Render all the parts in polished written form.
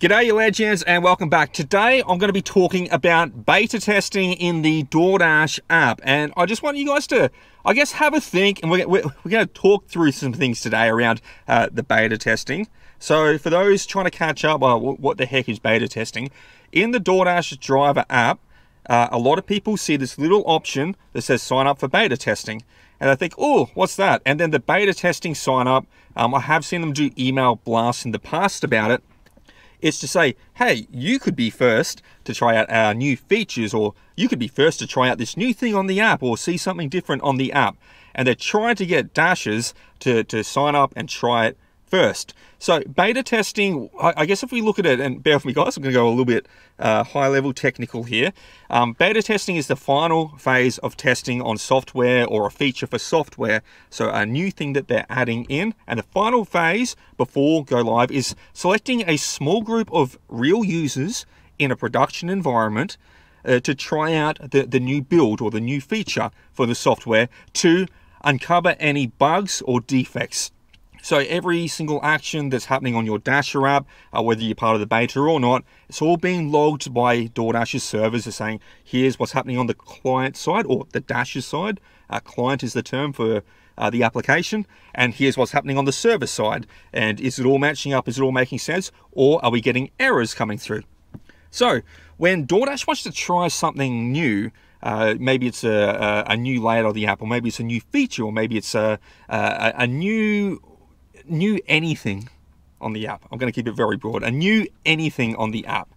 G'day you legends and welcome back. Today I'm going to be talking about beta testing in the DoorDash app, and I just want you guys to, I guess, have a think, and we're going to talk through some things today around the beta testing. So for those trying to catch up, well, what the heck is beta testing? In the DoorDash driver app, a lot of people see this little option that says sign up for beta testing, and I think, oh, what's that? And then the beta testing sign up, I have seen them do email blasts in the past about it. It's to say, hey, you could be first to try out our new features, or you could be first to try out this new thing on the app, or see something different on the app. And they're trying to get Dashers to sign up and try it first. So beta testing, I guess if we look at it, and bear with me guys, I'm going to go a little bit high level technical here. Beta testing is the final phase of testing on software or a feature for software. So a new thing that they're adding in, and the final phase before go live is selecting a small group of real users in a production environment to try out the new build or the new feature for the software to uncover any bugs or defects. So every single action that's happening on your Dasher app, whether you're part of the beta or not, it's all being logged by DoorDash's servers. They're saying, here's what's happening on the client side or the Dasher side. Client is the term for the application. And here's what's happening on the server side. And is it all matching up? Is it all making sense? Or are we getting errors coming through? So when DoorDash wants to try something new, maybe it's a new layout of the app, or maybe it's a new feature, or maybe it's a new anything on the app. I'm going to keep it very broad. A new anything on the app.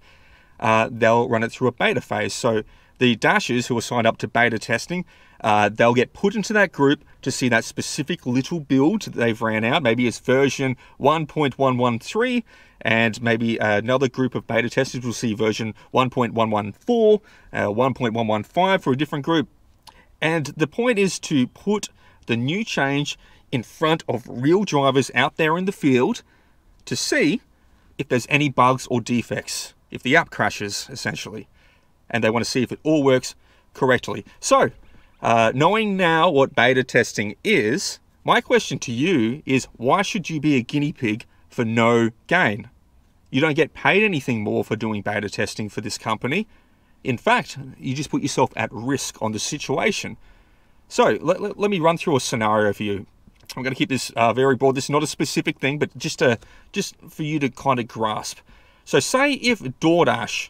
They'll run it through a beta phase. So the Dashers who are signed up to beta testing, they'll get put into that group to see that specific little build that they've ran out. Maybe it's version 1.113, and maybe another group of beta testers will see version 1.114, 1.115 for a different group. And the point is to put the new change in front of real drivers out there in the field to see if there's any bugs or defects, if the app crashes, essentially. And they want to see if it all works correctly. So, knowing now what beta testing is, my question to you is, why should you be a guinea pig for no gain? You don't get paid anything more for doing beta testing for this company. In fact, you just put yourself at risk on the situation. So, let me run through a scenario for you. I'm going to keep this very broad. This is not a specific thing, but just for you to kind of grasp. So say if DoorDash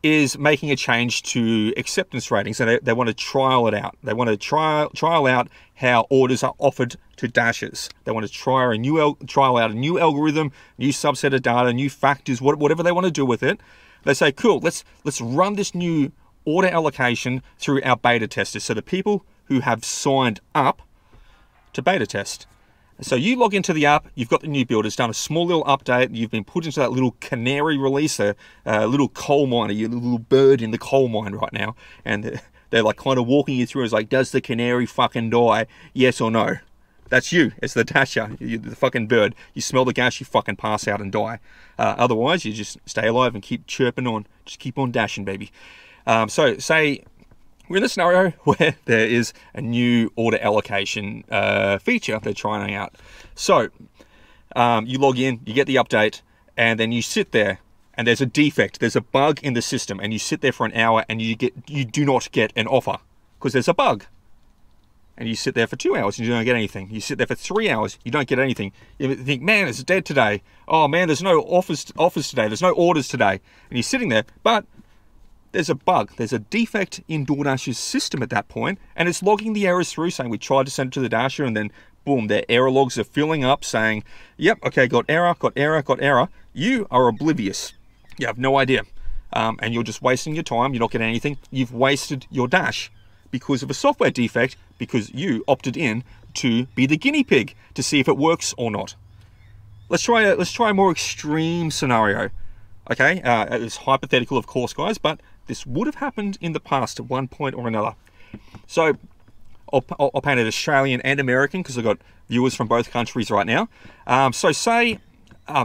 is making a change to acceptance ratings, and they want to trial it out. They want to trial out how orders are offered to Dashers. They want to trial out a new algorithm, new subset of data, new factors, whatever they want to do with it. They say, cool, let's run this new order allocation through our beta testers. So the people who have signed up to beta test. So you log into the app, you've got the new build, it's done a small little update, you've been put into that little canary release, a little coal miner, your little bird in the coal mine right now, and they're like kind of walking you through. It's like, does the canary fucking die? Yes or no? That's you. It's the Dasher, the fucking bird. You smell the gas, you fucking pass out and die. Otherwise, you just stay alive and keep chirping on. Just keep on dashing, baby. So say we're in a scenario where there is a new order allocation feature they're trying out. So you log in, you get the update, and then you sit there, and there's a defect, there's a bug in the system, and you sit there for an hour, and you do not get an offer because there's a bug. And you sit there for 2 hours and you don't get anything. You sit there for 3 hours, you don't get anything. You think, man, it's dead today. Oh man, there's no offers today. There's no orders today. And you're sitting there, but there's a bug. There's a defect in DoorDash's system at that point, and it's logging the errors through, saying we tried to send it to the Dasher, and then boom, their error logs are filling up saying, yep, okay, got error, got error, got error. You are oblivious. You have no idea. And you're just wasting your time. You're not getting anything. You've wasted your Dash because of a software defect, because you opted in to be the guinea pig to see if it works or not. Let's try a more extreme scenario. Okay, it's hypothetical, of course, guys, but this would have happened in the past at one point or another. So I'll paint it Australian and American because I've got viewers from both countries right now. So say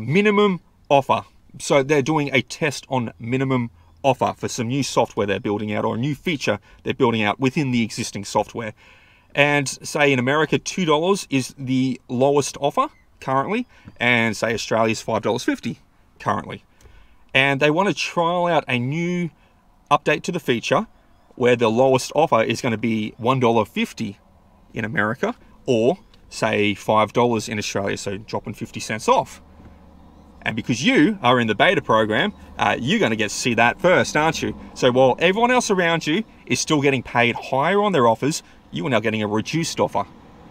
minimum offer. So they're doing a test on minimum offer for some new software they're building out, or a new feature they're building out within the existing software. And say in America, $2 is the lowest offer currently, and say Australia's $5.50 currently. and they want to trial out a new update to the feature where the lowest offer is going to be $1.50 in America, or say $5 in Australia, so dropping 50 cents off. And because you are in the beta program, you're going to get to see that first, aren't you? So while everyone else around you is still getting paid higher on their offers, you are now getting a reduced offer.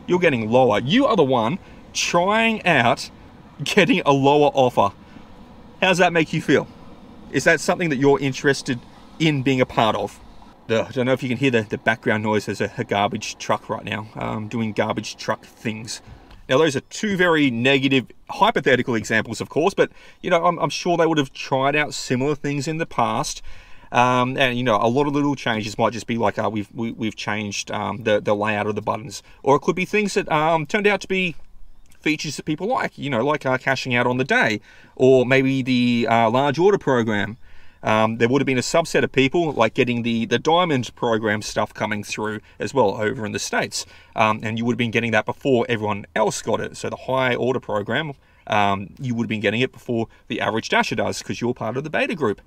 You're getting lower. You are the one trying out getting a lower offer. How does that make you feel? Is that something that you're interested in being a part of? I don't know if you can hear the background noise. There's a garbage truck right now doing garbage truck things. Now, those are two very negative, hypothetical examples, of course, but, you know, I'm sure they would have tried out similar things in the past. And, you know, a lot of little changes might just be like, we've changed the layout of the buttons. Or it could be things that turned out to be features that people like, you know, like cashing out on the day, or maybe the large order program. There would have been a subset of people like getting the diamond program stuff coming through as well over in the States. And you would have been getting that before everyone else got it. So the high order program, you would have been getting it before the average dasher does, because you're part of the beta group.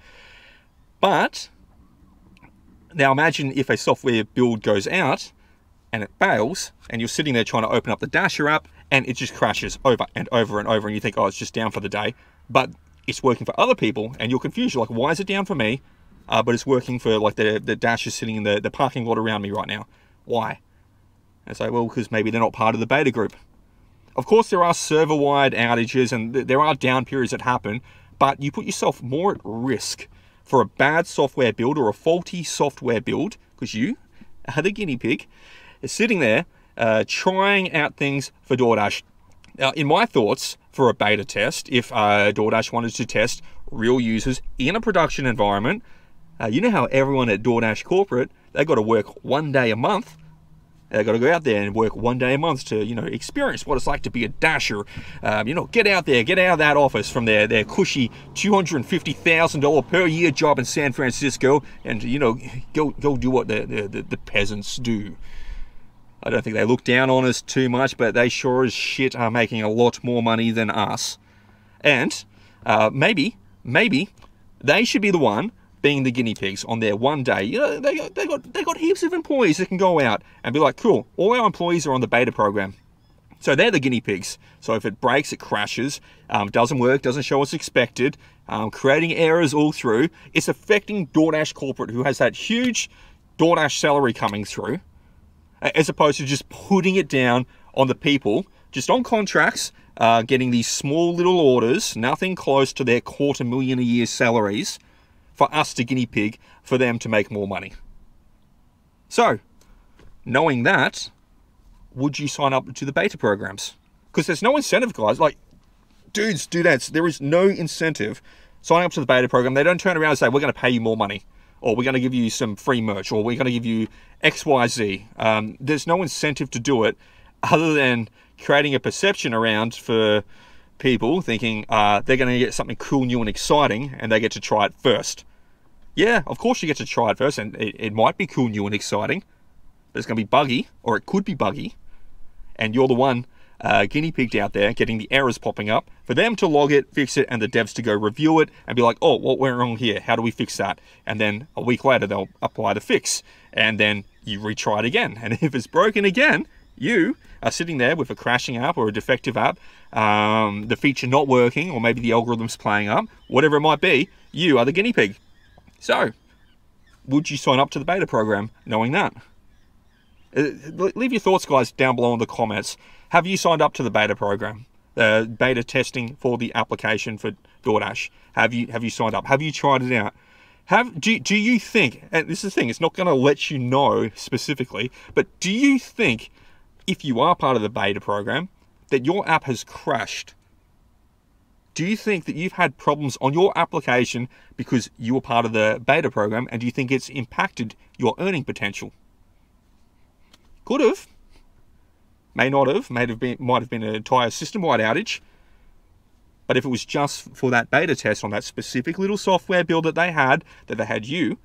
But now imagine if a software build goes out and it fails, and you're sitting there trying to open up the Dasher app and it just crashes over and over and over, and you think, oh, it's just down for the day. But it's working for other people, and you're confused. You're like, why is it down for me? But it's working for like the Dashers sitting in the parking lot around me right now. Why? And say, well, because maybe they're not part of the beta group. Of course, there are server-wide outages and there are down periods that happen, but you put yourself more at risk for a bad software build or a faulty software build, because you are the guinea pig, is sitting there trying out things for DoorDash. Now, in my thoughts, for a beta test, if DoorDash wanted to test real users in a production environment, you know how everyone at DoorDash corporate, they've got to work 1 day a month. They've got to go out there and work 1 day a month to, you know, experience what it's like to be a Dasher. You know, get out there, get out of that office from their cushy $250,000 per year job in San Francisco, and, you know, go do what the peasants do. I don't think they look down on us too much, but they sure as shit are making a lot more money than us. And maybe they should be the one being the guinea pigs on their 1 day. You know, they got heaps of employees that can go out and be like, cool, all our employees are on the beta program. So they're the guinea pigs. So if it breaks, it crashes, doesn't work, doesn't show as expected, creating errors all through, it's affecting DoorDash corporate, who has that huge DoorDash salary coming through, as opposed to just putting it down on the people, just on contracts, getting these small little orders, nothing close to their $250,000 a year salaries, for us to guinea pig for them to make more money. So, knowing that, would you sign up to the beta programs? Because there's no incentive, guys. Like, dudes, dudettes, there is no incentive signing up to the beta program. They don't turn around and say, we're going to pay you more money, or we're going to give you some free merch, or we're going to give you XYZ. There's no incentive to do it other than creating a perception around for people thinking they're going to get something cool, new, and exciting, and they get to try it first. Yeah, of course you get to try it first, and it might be cool, new, and exciting, but it's going to be buggy, or it could be buggy, and you're the one guinea pigged out there getting the errors popping up for them to log it, fix it, and the devs to go review it and be like, oh, what went wrong here? How do we fix that? And then a week later, they'll apply the fix, and then you retry it again. And if it's broken again, you are sitting there with a crashing app or a defective app, the feature not working, or maybe the algorithm's playing up, whatever it might be, you are the guinea pig. So, would you sign up to the beta program knowing that? Leave your thoughts, guys, down below in the comments. Have you signed up to the beta program? Beta testing for the application for DoorDash. Have you signed up? Have you tried it out? Do you think, and this is the thing, it's not going to let you know specifically, but do you think, if you are part of the beta program, that your app has crashed? Do you think that you've had problems on your application because you were part of the beta program, and do you think it's impacted your earning potential? Could have. May not have. Might have been an entire system-wide outage. But if it was just for that beta test on that specific little software build that they had you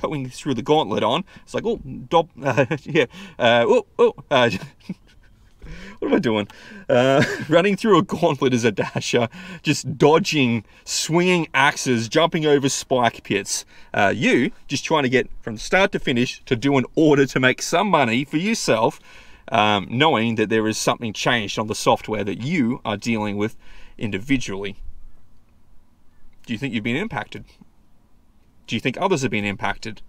going through the gauntlet on, it's like, oh, What am I doing? Running through a gauntlet as a dasher, just dodging, swinging axes, jumping over spike pits. You just trying to get from start to finish to do an order to make some money for yourself, knowing that there is something changed on the software that you are dealing with individually. Do you think you've been impacted? Do you think others have been impacted?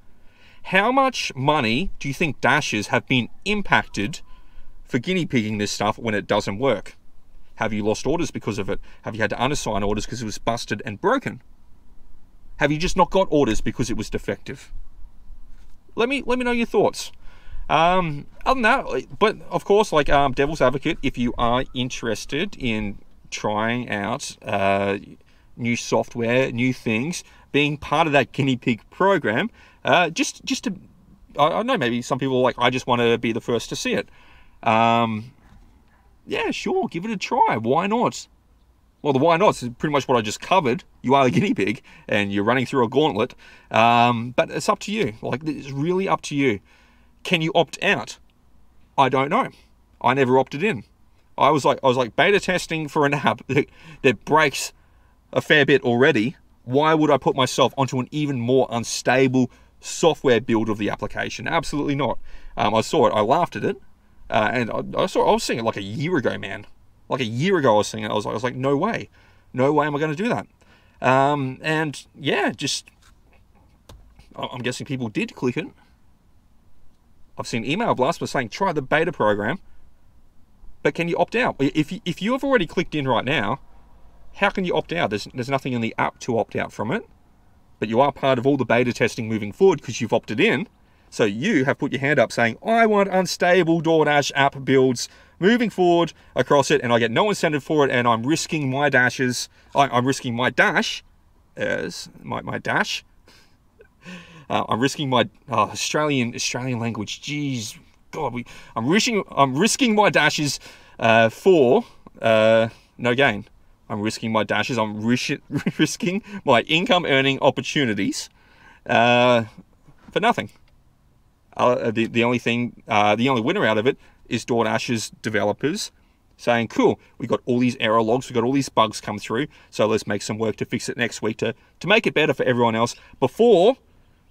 How much money do you think dashers have been impacted for guinea pigging this stuff when it doesn't work? Have you lost orders because of it? Have you had to unassign orders because it was busted and broken? Have you just not got orders because it was defective? Let me know your thoughts. Other than that, but of course, like devil's advocate, if you are interested in trying out new software, new things, being part of that guinea pig program, just to, I know maybe some people are like, I just want to be the first to see it. Yeah, sure, give it a try. Why not? Well, the why not is pretty much what I just covered. You are a guinea pig and you're running through a gauntlet. But it's up to you. Like, it's really up to you. Can you opt out? I don't know. I never opted in. I was like beta testing for an app that breaks a fair bit already. Why would I put myself onto an even more unstable software build of the application? Absolutely not. I saw it, I laughed at it, and I was seeing it like a year ago, man. Like a year ago I was seeing it. I was like, no way am I going to do that. And yeah, just, I'm guessing people did click it. I've seen email blasts saying, try the beta program, but can you opt out? If you have already clicked in right now, how can you opt out? There's nothing in the app to opt out from it, but you are part of all the beta testing moving forward because you've opted in. So you have put your hand up saying, I want unstable DoorDash app builds moving forward across it, and I get no incentive for it, and I'm risking my dashes. I'm risking my dash as my dash. I'm risking my Australian language. Jeez, God, I'm risking my dashes for no gain. I'm risking my dashes. I'm risking my income earning opportunities for nothing. The only winner out of it is DoorDash's developers saying, cool, we got all these error logs, we got all these bugs come through, so let's make some work to fix it next week to make it better for everyone else before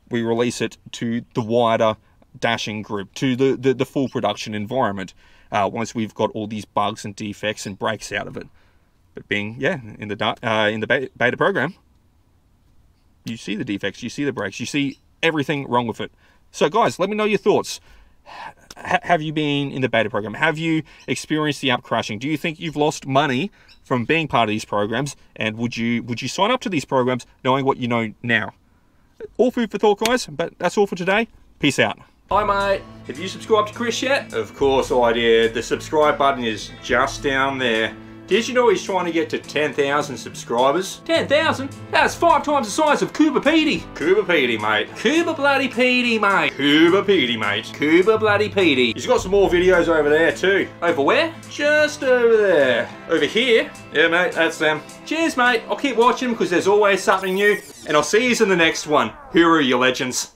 we release it to the wider dashing group, to the full production environment, once we've got all these bugs and defects and breaks out of it. But being, in the beta program, you see the defects, you see the breaks, you see everything wrong with it. So guys, let me know your thoughts. Have you been in the beta program? Have you experienced the app crashing? Do you think you've lost money from being part of these programs? And would you sign up to these programs knowing what you know now? All food for thought, guys, but that's all for today. Peace out. Hi mate, have you subscribed to Chris yet? Of course I did. The subscribe button is just down there. Did you know he's trying to get to 10,000 subscribers? 10,000? That's 5 times the size of Cuba Petey. Cuba Petey, mate. Cuba bloody Petey, mate. Cuba Petey, mate. Cuba bloody Petey. He's got some more videos over there too. Over where? Just over there. Over here? Yeah, mate, that's them. Cheers, mate. I'll keep watching because there's always something new. And I'll see you in the next one. Hooroo, you legends.